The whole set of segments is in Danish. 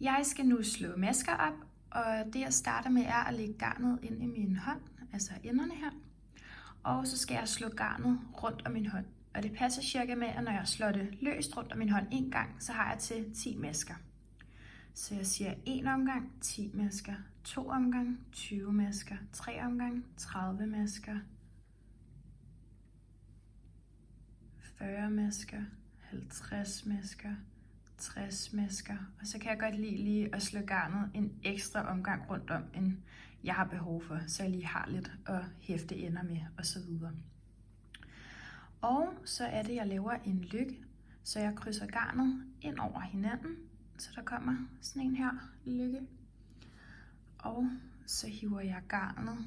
Jeg skal nu slå masker op, og det jeg starter med er at lægge garnet ind i min hånd, altså enderne her. Og så skal jeg slå garnet rundt om min hånd. Og det passer cirka med, at når jeg slår det løst rundt om min hånd en gang, så har jeg til 10 masker. Så jeg siger 1 omgang, 10 masker, 2 omgang, 20 masker, 3 omgang, 30 masker, 40 masker, 50 masker, 60 masker. Og så kan jeg godt lide lige at slå garnet en ekstra omgang rundt om, end jeg har behov for, så jeg lige har lidt at hæfte ender med osv. Og så er det, jeg laver en løkke, så jeg krydser garnet ind over hinanden, så der kommer sådan en her løkke. Og så hiver jeg garnet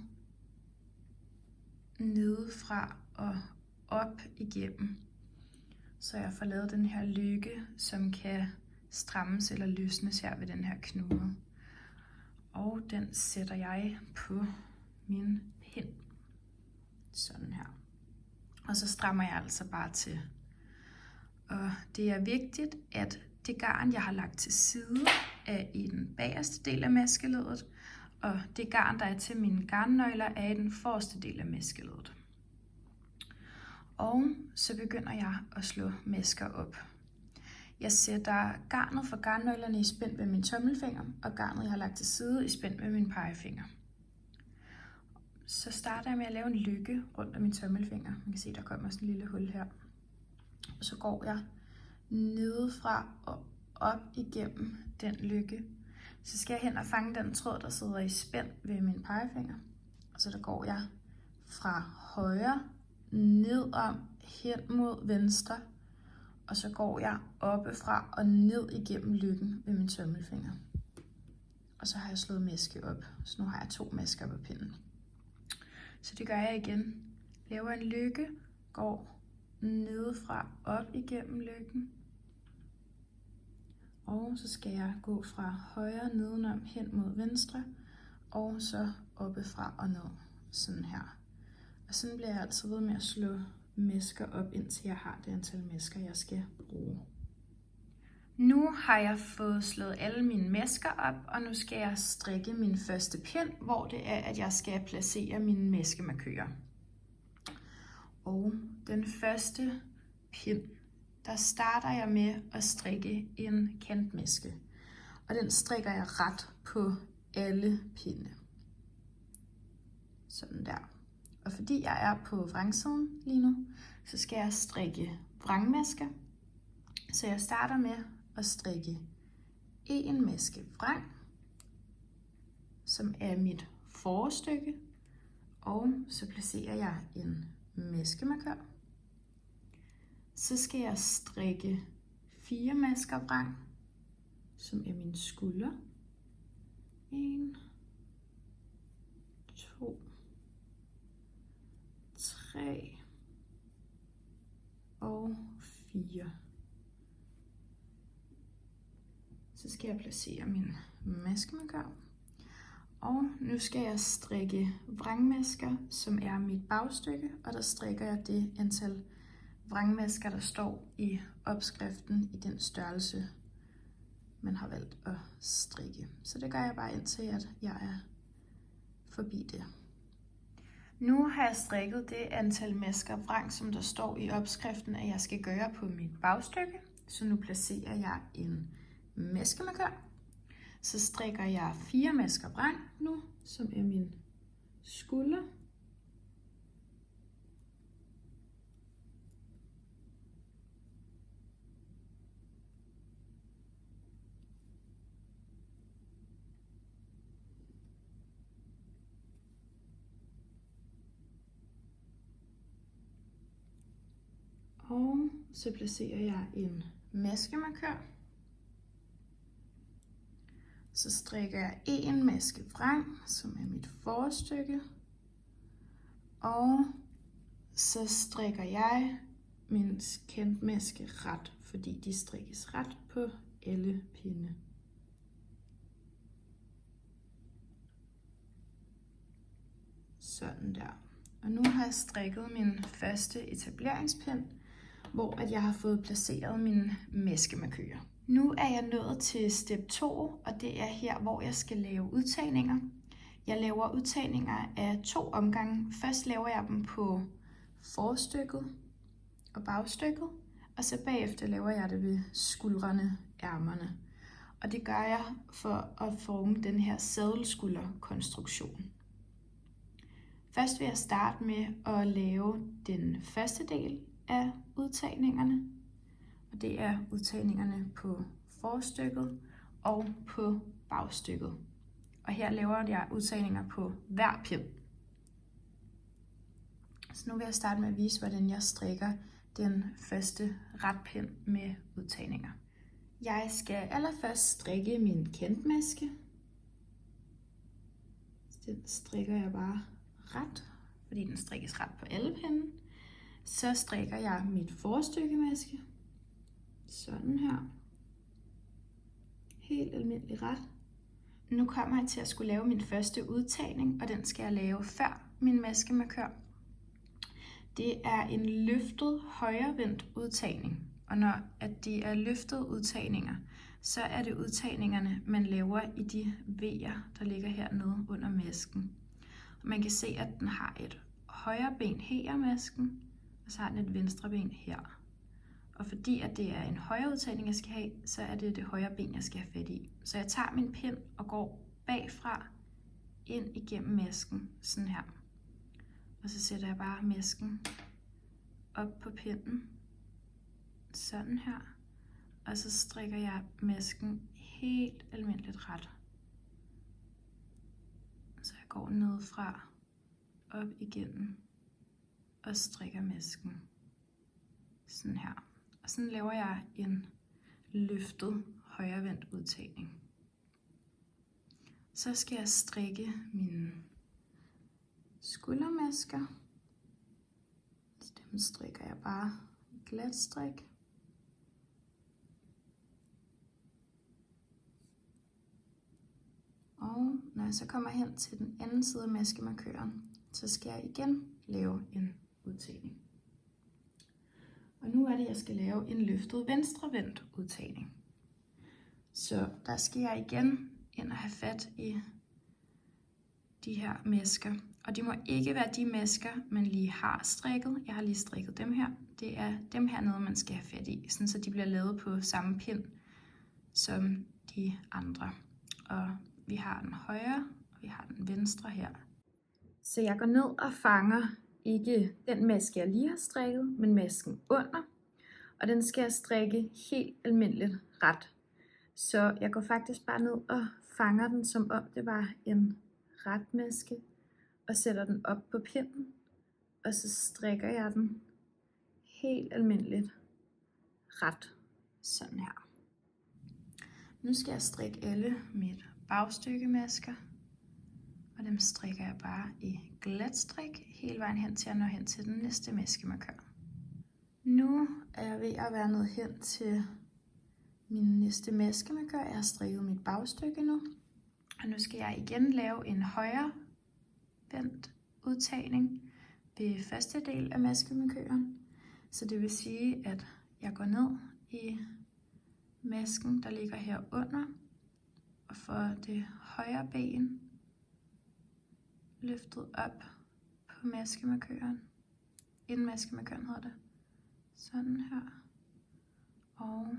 nedefra og op igennem, så jeg får lavet den her løkke, som kan strammes eller løsnes her ved den her knude. Og den sætter jeg på min pind. Sådan her. Og så strammer jeg altså bare til. Og det er vigtigt, at det garn, jeg har lagt til side, er i den bagerste del af maskeleddet, og det garn, der er til mine garnnøgler, er i den forreste del af maskeleddet. Og så begynder jeg at slå masker op. Jeg sætter garnet fra garnnøglerne i spænd ved min tommelfinger, og garnet, jeg har lagt til side, i spænd ved min pegefinger. Så starter jeg med at lave en løkke rundt om min tommelfinger. Man kan se, der kommer sådan en lille hul her. Og så går jeg nedefra og op igennem den løkke. Så skal jeg hen og fange den tråd, der sidder i spænd ved min pegefinger. Og så der går jeg fra højre ned om hen mod venstre. Og så går jeg oppefra og ned igennem løkken ved min tommelfinger. Og så har jeg slået maske op. Så nu har jeg 2 masker på pinden. Så det gør jeg igen. Laver en løkke, går nedefra op igennem løkken. Og så skal jeg gå fra højre nedenom hen mod venstre, og så oppefra og ned. Sådan her. Og sådan bliver jeg altid ved med at slå masker op, indtil jeg har det antal masker, jeg skal bruge. Nu har jeg fået slået alle mine masker op, og nu skal jeg strikke min første pind, hvor det er, at jeg skal placere mine maskemarkører. Og den første pind, der starter jeg med at strikke en kantmaske. Og den strikker jeg ret på alle pinde. Sådan der. Og fordi jeg er på vrangsiden lige nu, så skal jeg strikke vrangmasker. Så jeg starter med at strikke en maske vrang, som er mit forstykke, og så placerer jeg en maskemarkør. Så skal jeg strikke 4 masker vrang, som er min skulder. 1, 2, 3 og 4. Så skal jeg placere min maskemarkør. Og nu skal jeg strikke vrangmasker, som er mit bagstykke, og der strikker jeg det antal vrangmasker, der står i opskriften i den størrelse, man har valgt at strikke. Så det gør jeg bare indtil, at jeg er forbi det. Nu har jeg strikket det antal masker vrang, som der står i opskriften, at jeg skal gøre på mit bagstykke. Så nu placerer jeg en maskemarkør. Så strikker jeg 4 masker vrang nu, som er min skulder. Og så placerer jeg en maskemarkør. Så strikker jeg en maske vrang, som er mit forstykke. Og så strikker jeg min kantmaske ret, fordi de strikkes ret på alle pinde. Sådan der. Og nu har jeg strikket min første etableringspind, hvor at jeg har fået placeret mine maskemarkører. Nu er jeg nået til step 2, og det er her, hvor jeg skal lave udtagninger. Jeg laver udtagninger af 2 omgange. Først laver jeg dem på forstykket og bagstykket, og så bagefter laver jeg det ved skuldrene, ærmerne. Og det gør jeg for at forme den her sadelskulderkonstruktion. Først vil jeg starte med at lave den første del af udtagningerne, og det er udtagningerne på forstykket og på bagstykket. Og her laver jeg udtagninger på hver pind. Så nu vil jeg starte med at vise, hvordan jeg strikker den første retpind med udtagninger. Jeg skal allerførst strikke min kantmaske. Den strikker jeg bare ret, fordi den strikkes ret på alle pinde. Så strikker jeg mit forstykkemaske. Sådan her. Helt almindelig ret. Nu kommer jeg til at skulle lave min første udtagning, og den skal jeg lave før min maskemarkør. Det er en løftet højrevendt udtagning, og når det er løftede udtagninger, så er det udtagningerne, man laver i de V'er, der ligger hernede under masken. Og man kan se, at den har et højre ben her, masken, og så har den et venstre ben her. Og fordi at det er en højre udtagning, jeg skal have, så er det det højre ben, jeg skal have fat i. Så jeg tager min pind og går bagfra ind igennem masken, sådan her. Og så sætter jeg bare masken op på pinden, sådan her. Og så strikker jeg masken helt almindeligt ret. Så jeg går nedefra, op igennem og strikker masken sådan her. Og sådan laver jeg en løftet højrevendt udtagning. Så skal jeg strikke mine skuldermasker. Så dem strikker jeg bare glat strik. Og når jeg så kommer hen til den anden side af maskemarkøren, så skal jeg igen lave en udtagning. Og nu er det, jeg skal lave en løftet venstrevendt udtagning. Så der skal jeg igen ind og have fat i de her masker. Og det må ikke være de masker, man lige har strikket. Jeg har lige strikket dem her. Det er dem hernede, man skal have fat i, sådan så de bliver lavet på samme pind som de andre. Og vi har den højre, og vi har den venstre her. Så jeg går ned og fanger ikke den maske, jeg lige har strikket, men masken under. Og den skal jeg strikke helt almindeligt ret. Så jeg går faktisk bare ned og fanger den, som om det var en ret maske, og sætter den op på pinden, og så strikker jeg den helt almindeligt ret, sådan her. Nu skal jeg strikke alle mit bagstykkemasker, og dem strikker jeg bare i glat strik hele vejen hen til jeg når hen til den næste maskemarkør. Nu er jeg ved at være nået hen til min næste maskemarkør. Jeg har strikket mit bagstykke nu, og nu skal jeg igen lave en højre vendt udtagning ved første del af maskemarkøren. Så det vil sige, at jeg går ned i masken, der ligger her under, og får det højre ben løftet op på maskemarkøren. Inden maskemarkøren hedder det. Sådan her. Og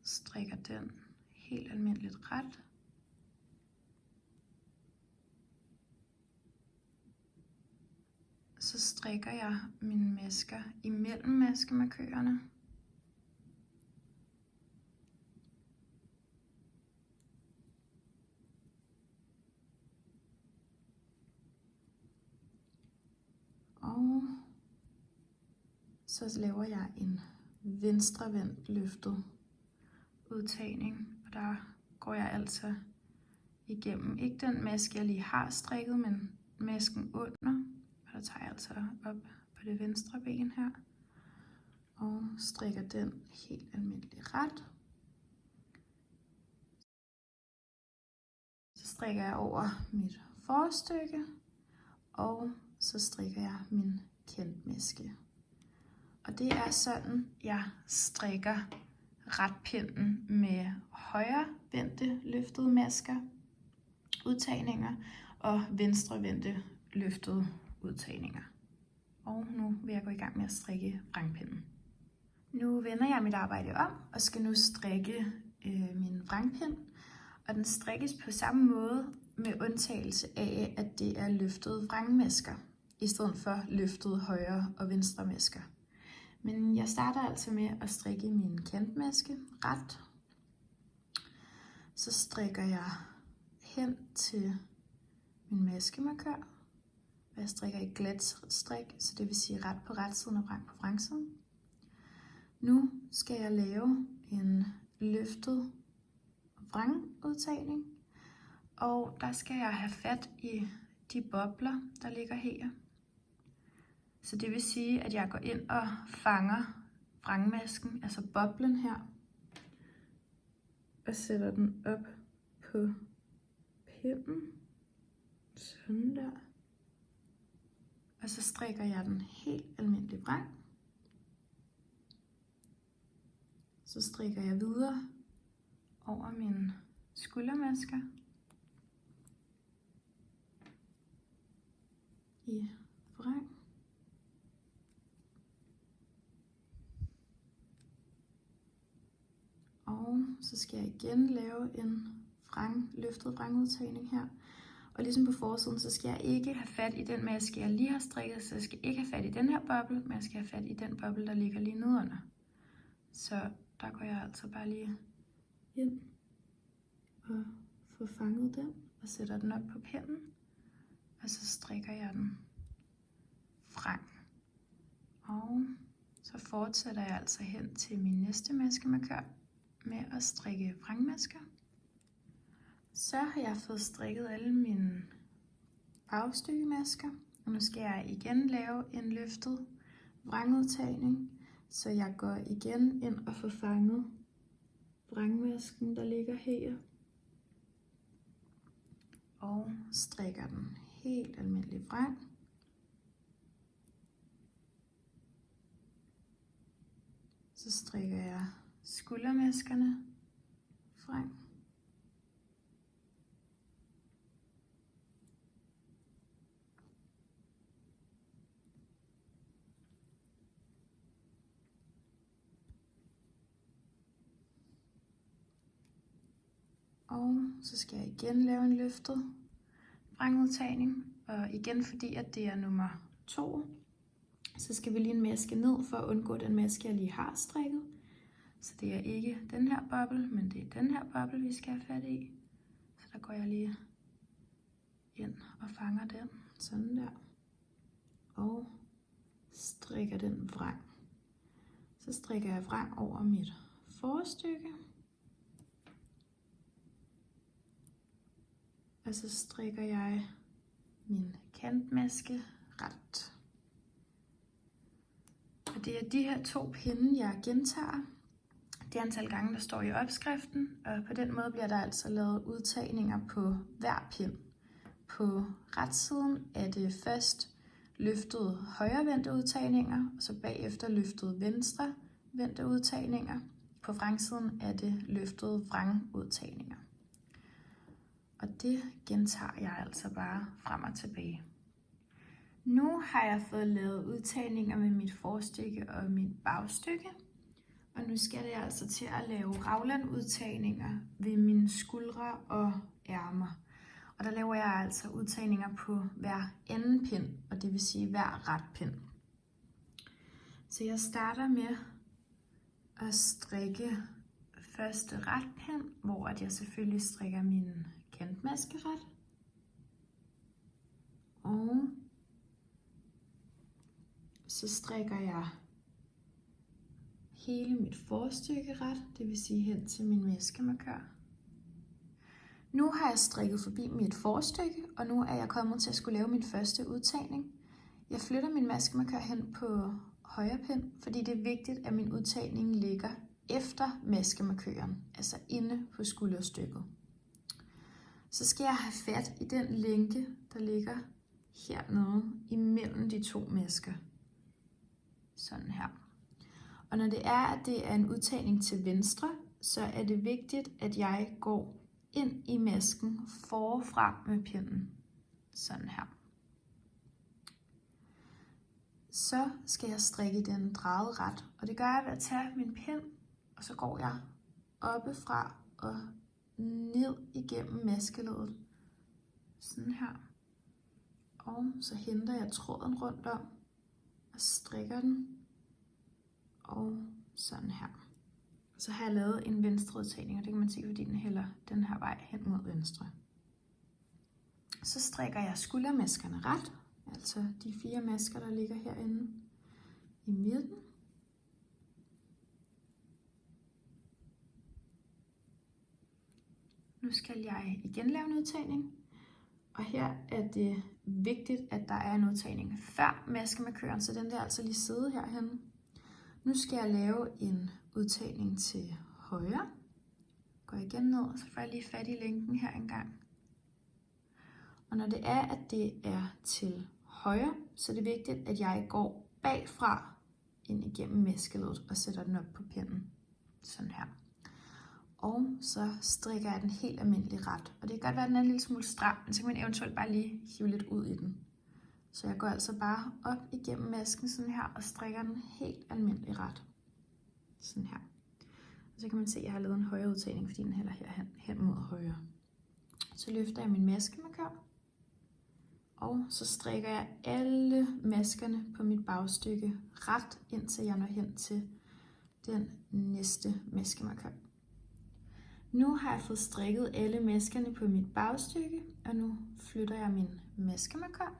strikker den helt almindeligt ret. Så strikker jeg mine masker imellem maskemarkørerne. Og så laver jeg en venstrevendt løftet udtagning, og der går jeg altså igennem, ikke den maske jeg lige har strikket, men masken under, og der tager jeg altså op på det venstre ben her, og strikker den helt almindeligt ret. Så strikker jeg over mit forstykke, og så strikker jeg min kantmaske. Og det er sådan, jeg strikker retpinden med højre vendte løftede masker, udtagninger, og venstre vendte løftede udtagninger. Og nu vil jeg gå i gang med at strikke vrangpinden. Nu vender jeg mit arbejde om og skal nu strikke min vrangpind. Og den strikkes på samme måde med undtagelse af, at det er løftede vrangmasker, i stedet for løftede højre og venstre masker. Men jeg starter altså med at strikke min kantmaske ret. Så strikker jeg hen til min maskemarkør. Jeg strikker i glat strik, så det vil sige ret på retsiden og vrang på vrangsiden. Nu skal jeg lave en løftet vrangudtagning, og der skal jeg have fat i de bobler, der ligger her. Så det vil sige, at jeg går ind og fanger vrangmasken, altså boblen her, og sætter den op på pinden, sådan der. Og så strikker jeg den helt almindelig vrang. Så strikker jeg videre over mine skuldermasker i vrang. Og så skal jeg igen lave en løftet vrangudtagning her. Og ligesom på forsiden, så skal jeg ikke have fat i den maske, jeg lige har strikket, så jeg skal ikke have fat i den her boble, men jeg skal have fat i den boble, der ligger lige nedenunder. Så der går jeg altså bare lige ind og får fanget den og sætter den op på pinden. Og så strikker jeg den vrang. Og så fortsætter jeg altså hen til min næste maskemarkør med at strikke vrangmasker. Så har jeg fået strikket alle mine bagstykkemasker, og nu skal jeg igen lave en løftet vrangudtagning, så jeg går igen ind og får fanget vrangmasken, der ligger her, og strikker den helt almindelig vrang. Så strikker jeg skuldermaskerne vrang. Og så skal jeg igen lave en løftet vrangudtagning, og igen fordi at det er nummer 2, så skal vi lige en maske ned for at undgå den maske, jeg lige har strikket. Så det er ikke den her boble, men det er den her boble, vi skal have fat i. Så der går jeg lige ind og fanger den, sådan der, og strikker den vrang. Så strikker jeg vrang over mit forstykke. Og så strikker jeg min kantmaske ret. Og det er de her 2 pinde, jeg gentager. Det antal gange, der står i opskriften, og på den måde bliver der altså lavet udtagninger på hver pind. På retsiden er det først løftede højrevendte udtagninger, og så bagefter løftede venstrevendte udtagninger. På vrangsiden er det løftede vrangudtagninger. Og det gentager jeg altså bare frem og tilbage. Nu har jeg fået lavet udtagninger med mit forstykke og mit bagstykke. Og nu skal det altså til at lave raglandudtagninger ved mine skuldre og ærmer. Og der laver jeg altså udtagninger på hver anden pind, og det vil sige hver ret pind. Så jeg starter med at strikke første ret pind, hvor jeg selvfølgelig strikker min kantmaskeret. Og så strikker jeg hele mit forstykke ret, det vil sige hen til min maskemarkør. Nu har jeg strikket forbi mit forstykke, og nu er jeg kommet til at skulle lave min første udtagning. Jeg flytter min maskemarkør hen på højre pind, fordi det er vigtigt, at min udtagning ligger efter maskemarkøren, altså inde på skulderstykket. Så skal jeg have fat i den lænke, der ligger hernede imellem de 2 masker. Sådan her. Og når det er, at det er en udtagning til venstre, så er det vigtigt, at jeg går ind i masken forfra med pinden. Sådan her. Så skal jeg strikke den drejet ret, og det gør jeg ved at tage min pind, og så går jeg oppefra og ned igennem maskeleddet. Sådan her. Og så henter jeg tråden rundt om og strikker den. Og sådan her. Så har jeg lavet en venstre udtagning, og det kan man se, fordi den hælder den her vej hen mod venstre. Så strikker jeg skuldermaskerne ret, altså de 4 masker, der ligger herinde i midten. Nu skal jeg igen lave en udtagning, og her er det vigtigt, at der er en udtagning før maskemarkøren, så den der altså lige sidde herhenne. Nu skal jeg lave en udtagning til højre. Går igen ned, og så får jeg lige fat i lænken her en gang. Og når det er, at det er til højre, så er det vigtigt, at jeg går bagfra ind igennem maskeleddet og sætter den op på pinden. Sådan her. Og så strikker jeg den helt almindelig ret. Og det kan godt være, at den er en lille smule stram, men så kan man eventuelt bare lige hive lidt ud i den. Så jeg går altså bare op igennem masken sådan her og strikker den helt almindelig ret. Sådan her. Og så kan man se, at jeg har lavet en højre udtagning, fordi den hælder hen mod højre. Så løfter jeg min maskemarkør. Og så strikker jeg alle maskerne på mit bagstykke ret, indtil jeg når hen til den næste maskemarkør. Nu har jeg fået strikket alle maskerne på mit bagstykke, og nu flytter jeg min maskemarkør.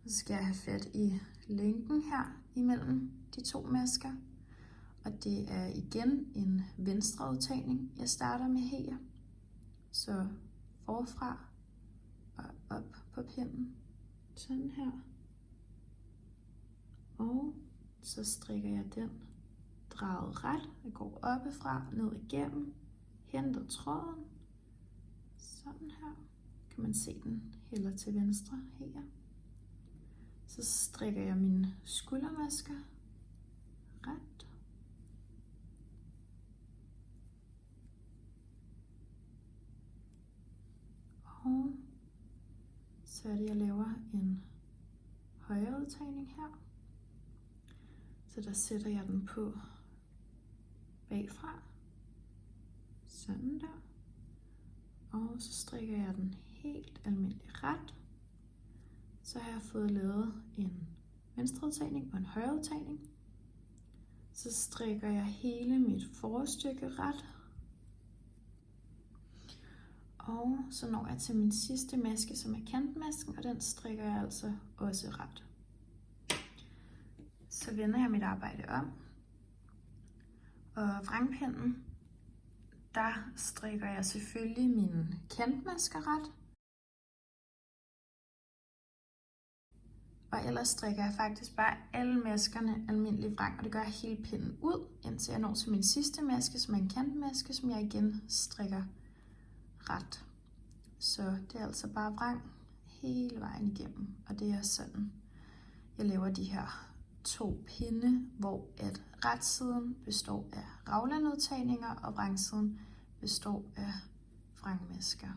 Og så skal jeg have fat i lænken her imellem de 2 masker. Og det er igen en venstre udtagning, jeg starter med her. Så forfra og op på pinden. Sådan her. Og så strikker jeg den drejet ret. Jeg går oppefra, ned igennem, henter tråden. Sådan her. Kan man se den hælder til venstre her. Så strikker jeg mine skuldermasker ret. Og så er det, jeg laver en højre udtagning her. Så der sætter jeg den på bagfra. Sådan der. Og så strikker jeg den helt almindelig ret. Så har jeg fået lavet en venstre udtagning og en højre udtagning. Så strikker jeg hele mit forstykke ret. Og så når jeg til min sidste maske, som er kantmasken, og den strikker jeg altså også ret. Så vender jeg mit arbejde om. Og vrangpinden, der strikker jeg selvfølgelig mine kantmasker ret. Og ellers strikker jeg faktisk bare alle maskerne almindelig vrang, og det gør jeg hele pinden ud, indtil jeg når til min sidste maske, som er en kantmaske, som jeg igen strikker ret. Så det er altså bare vrang hele vejen igennem, og det er sådan, jeg laver de her 2 pinde, hvor at retsiden består af raglanudtagninger, og vrangsiden består af vrangmasker.